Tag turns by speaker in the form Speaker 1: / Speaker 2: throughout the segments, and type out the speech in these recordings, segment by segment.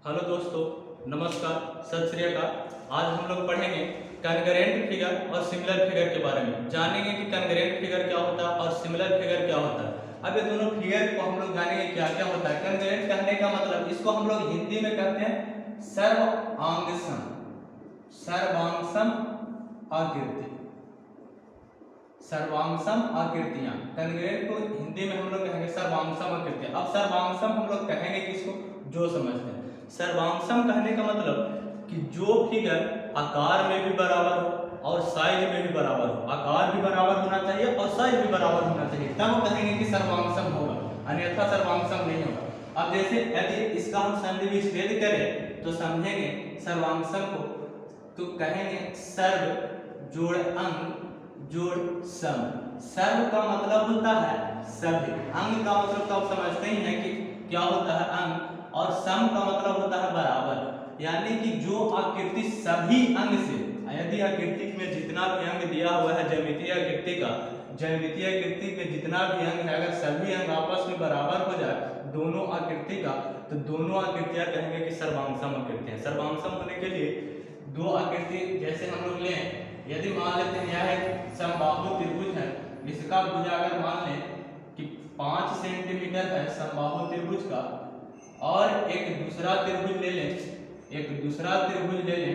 Speaker 1: Hello दोस्तों, नमस्कार, सत श्री अकाल। आज हम लोग पढ़ेंगे कॉन्करेंट फिगर और सिमिलर फिगर के बारे में। जानेंगे कि कॉन्करेंट फिगर क्या होता है और सिमिलर फिगर क्या होता है। अब ये दोनों फिगर को हम लोग जानेंगे क्या क्या होता है। कॉन्करेंट कहने का मतलब, इसको हम लोग हिंदी में कहते हैं सर्वांगसम। सर्वांगसम आकृति, सर्वांगसम आकृतियां। कॉन्करेंट को हिंदी में हम लोग कहेंगे सर्वांगसम आकृतियां। अब सर्वांगसम हम लोग कहेंगे किसको, जो समझते हैं। सर्वांगसम कहने का मतलब कि जो फिगर आकार में भी बराबर हो और साइज में भी बराबर हो। आकार भी बराबर होना चाहिए और साइज भी बराबर होना चाहिए, तब कहेंगे कि सर्वांगसम होगा, अन्यथा सर्वांगसम नहीं होगा। अब जैसे यदि इसका हम संधि विच्छेद करें तो समझेंगे सर्वांगसम को, तो कहेंगे सर्व जोड़ अंग जोड़ सम। सर्व का मतलब होता है सभी, अंग का मतलब तो आप समझते ही हैं कि क्या होता है अंग, और सम का मतलब होता है बराबर। यानी कि जो आकृति सभी अंग से, यदि आकृति में जितना भी अंग दिया हुआ है ज्यामितीय आकृति का, ज्यामितीय आकृति में जितना भी अंग है, अगर सभी अंग आपस में बराबर हो जाए दोनों आकृति का, तो दोनों आकृतियां कहेंगे कि सर्वांगसम आकृतियां। सर्वांगसम होने के लिए दो आकृति जैसे हम लोग लें, यदि मान लेते हैं यह एक समबाहु त्रिभुज है, इसका भुजा अगर मान लें कि 5 सेंटीमीटर है समबाहु त्रिभुज का, और एक दूसरा त्रिभुज ले लें, एक दूसरा त्रिभुज ले लें,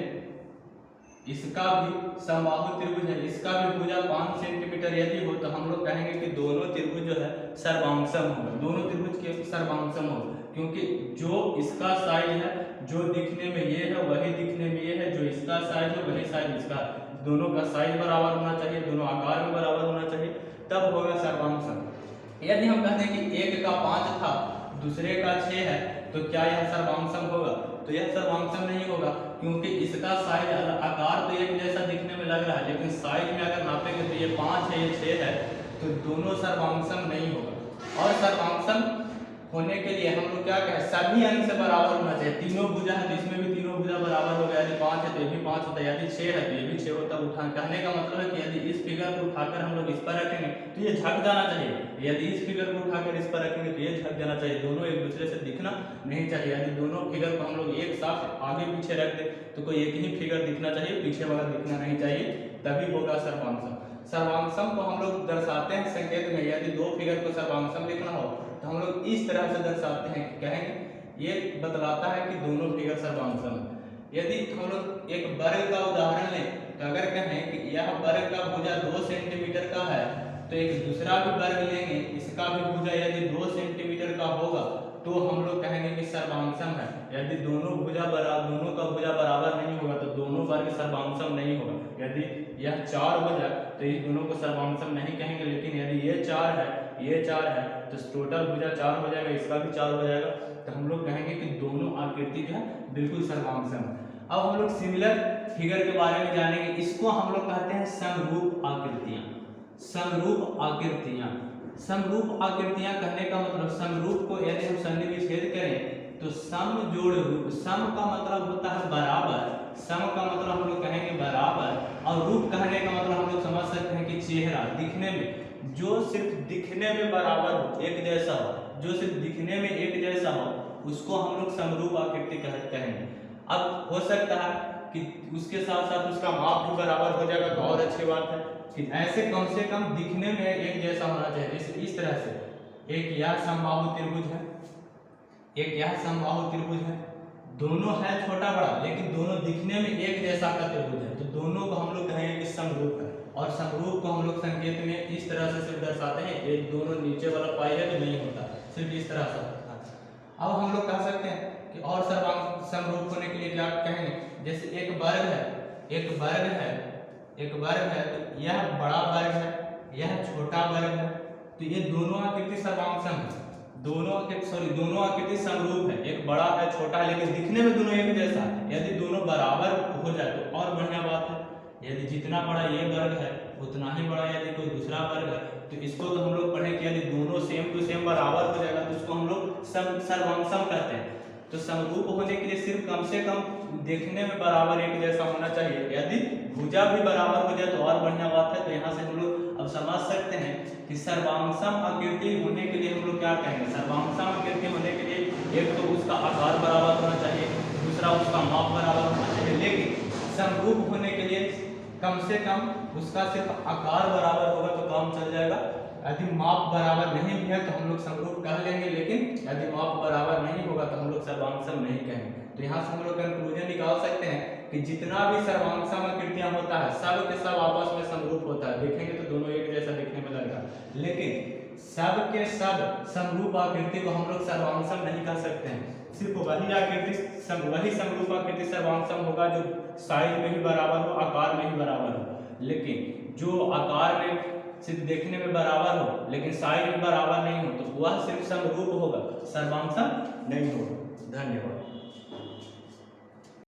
Speaker 1: इसका भी समबाहु त्रिभुज है, इसका भी भुजा 5 सेंटीमीटर यदि हो, तो हम लोग कहेंगे कि दोनों त्रिभुज जो है सर्वांगसम होगा। दोनों त्रिभुज के सर्वांगसम होगा, क्योंकि जो इसका साइज है, जो दिखने में ये है वही दिखने में ये है, जो इसका साइज है वही साइज इसका, दोनों का साइज बराबर होना चाहिए, दोनों आकार में बराबर होना चाहिए, तब होगा सर्वांगसम। यदि हम कहते हैं कि एक का 5 था दूसरे का 6 है, तो क्या यह सर्वांगसम होगा? तो यह सर्वांगसम नहीं होगा, क्योंकि इसका साइज, आकार तो एक जैसा दिखने में लग रहा है, लेकिन साइज में अगर नापेंगे तो ये 5 है ये 6 है, तो दोनों सर्वांगसम नहीं होगा। और सर्वांगसम होने के लिए हम लोग क्या कहें, सभी अंग से बराबर होना चाहिए। तीनों भुजा है तो इसमें भी तीनों भुजा बराबर हो गया, यदि 5 है तो ये भी 5 होता है, यदि 6 है तो ये भी 6 होता है। उठा कहने का मतलब है कि यदि इस फिगर को उठाकर हम लोग इस पर रखेंगे तो ये झक जाना चाहिए, यदि इस फिगर को उठाकर इस पर रखेंगे तो ये झक जाना चाहिए, दोनों एक दूसरे से दिखना नहीं चाहिए। यदि दोनों फिगर को हम लोग एक साथ आगे पीछे रख दे तो कोई एक ही फिगर दिखना चाहिए, पीछे वाला दिखना नहीं चाहिए, तभी होगा सर्वांगसम। सर्वांगसम को हम लोग दर्शाते हैं संकेत में, यदि दो फिगर को सर्वांगसम लिखना हो तो हम लोग इस तरह से दर्शाते हैं, कहेंगे ये बतलाता है कि दोनों फिगर सर्वांगसम है। यदि हम लोग एक वर्ग का उदाहरण लें, तो अगर कहें कि यह वर्ग का भुजा 2 सेंटीमीटर का है, तो एक दूसरा भी वर्ग लेंगे, इसका भी भुजा यदि 2 सेंटीमीटर का होगा तो हम लोग कहेंगे कि सर्वांगसम है। यदि दोनों का भुजा बराबर नहीं होगा तो दोनों वर्ग सर्वांगसम नहीं होगा। यदि यह 4 हो जाए तो इस दोनों को सर्वांगसम नहीं कहेंगे, लेकिन यदि ये 4 है ये 4 है तो टोटल भुजा 4 हो जाएगा, इसका भी 4 हो जाएगा, तो हम लोग कहेंगे कि दोनों आकृति जो है बिल्कुल सर्वांगसम है। अब हम लोग सिमिलर फिगर के बारे में जानेंगे, इसको हम लोग कहते हैं समरूप आकृतियां। समरूप आकृतियां, समरूप आकृतियां कहने का मतलब, समरूप को यदि हम संधि विच्छेद करें तो सम जोड़ रूप। सम का मतलब होता है बराबर, सम का मतलब हम लोग कहेंगे बराबर, और रूप कहने का मतलब हम लोग समझ सकते हैं कि चेहरा, दिखने में, जो सिर्फ दिखने में बराबर हो, एक जैसा हो, जो सिर्फ दिखने में एक जैसा हो, उसको हम लोग समरूप आकृति कहेंगे। अब हो सकता है कि उसके साथ साथ उसका माप भी बराबर हो जाएगा तो और अच्छी बात है, कि ऐसे कम से कम दिखने में एक जैसा होना चाहिए। जैसे इस तरह से, एक यह समबाहु त्रिभुज है, एक यह समबाहु त्रिभुज है, दोनों है छोटा बड़ा लेकिन दोनों दिखने में एक जैसा का त्रिभुज है, तो दोनों को हम लोग कहेंगे कि समरूप है। और समरूप को हम लोग संकेत में इस तरह से सिर्फ दर्शाते हैं, एक दोनों नीचे वाला पाई है तो नहीं होता, सिर्फ इस तरह से होता है। अब हम लोग कह सकते हैं कि और समरूप होने के लिए क्या कहेंगे, जैसे एक वर्ग है, एक वर्ग है, एक वर्ग है, तो यह बड़ा वर्ग है, यह छोटा वर्ग है, तो ये दोनों आकृति सर्वांगसम है, दोनों आकृति समरूप है। एक बड़ा है छोटा है लेकिन दिखने में दोनों एक जैसा है। यदि दोनों बराबर हो जाए तो और बढ़िया बात है, यदि जितना बड़ा ये वर्ग है उतना ही बड़ा यदि कोई दूसरा वर्ग है, तो इसको तो हम लोग पढ़े कि यदि दोनों सेम टू सेम बराबर हो जाएगा तो उसको हम लोग सर्वांगसम कहते हैं। तो समरूप होने के लिए सिर्फ कम से कम देखने में बराबर एक जैसा होना चाहिए, यदि भुजा भी बराबर हो जाए तो और बढ़िया बात है। तो यहाँ से हम लोग अब समझ सकते हैं कि सर्वांगसम आकृति होने के लिए हम लोग क्या कहेंगे, सर्वांगसम आकृति होने के लिए एक तो उसका आकार बराबर होना चाहिए, कम से कम उसका सिर्फ आकार बराबर होगा तो काम चल जाएगा। यदि माप बराबर नहीं भी है तो हम लोग समरूप कह लेंगे, लेकिन यदि माप बराबर नहीं होगा तो हम लोग सर्वांगसम नहीं कहेंगे। तो यहाँ से हम लोग कंक्लूजन निकाल सकते हैं कि जितना भी सर्वांगसम आकृतियां होता है सब के सब आपस में समरूप होता है। देखेंगे तो दोनों एक जैसा दिखने में लगेगा, लेकिन सब के सब समरूप आकृति को हम लोग सर्वांगसम नहीं कह सकते हैं। सिर्फ वही समरूप आकृति सर्वांगसम होगा जो साइज में भी बराबर हो, आकार में भी बराबर हो। लेकिन जो आकार में सिर्फ देखने में बराबर हो लेकिन साइज में बराबर नहीं हो तो वह सिर्फ समरूप होगा, सर्वांगसम नहीं होगा। धन्यवाद।